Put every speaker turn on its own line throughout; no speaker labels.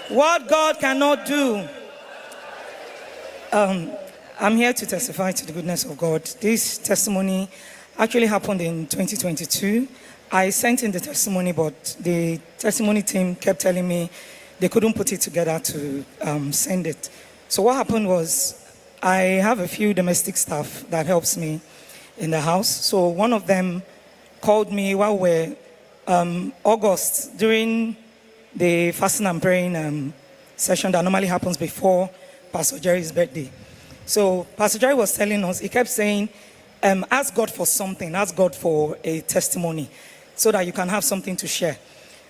What God cannot do. I'm here to testify to the goodness of God. This testimony actually happened in 2022. I sent in the testimony, but the testimony team kept telling me they couldn't put it together to send it. So what happened was, I have a few domestic staff that helps me in the house. So one of them called me while we're August, during the fasting and praying session that normally happens before Pastor Jerry's birthday. So Pastor Jerry was telling us, he kept saying, ask God for something, ask God for a testimony, so that you can have something to share.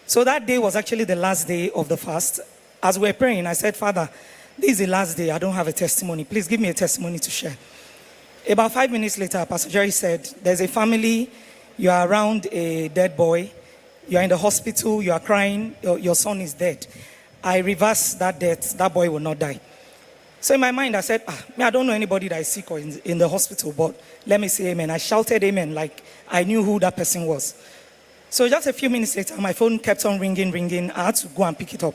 So that day was actually the last day of the fast. As we were praying, I said, Father, this is the last day, I don't have a testimony. Please give me a testimony to share. About 5 minutes later, Pastor Jerry said, there's a family, you are around a dead boy, you are in the hospital, you are crying, your son is dead. I reverse that death, that boy will not die. So in my mind, I said, I don't know anybody that is sick or in the hospital, but let me say amen. I shouted amen like I knew who that person was. So just a few minutes later, my phone kept on ringing. I had to go and pick it up.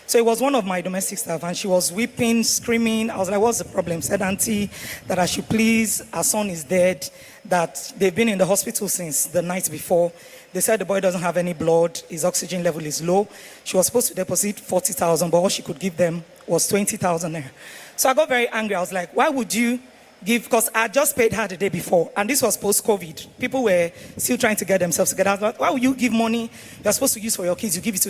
So it was one of my domestic staff, and she was weeping, screaming. I was like, what's the problem? Said, Auntie, that I should please, our son is dead, that they've been in the hospital since the night before. They said the boy doesn't have any blood, his oxygen level is low. She was supposed to deposit 40,000, but what she could give them was 20,000 there. So I got very angry. I was like, why would you give? Because I just paid her the day before, and this was post-COVID. People were still trying to get themselves together. I was like, why would you give money you're supposed to use for your kids? You give it to the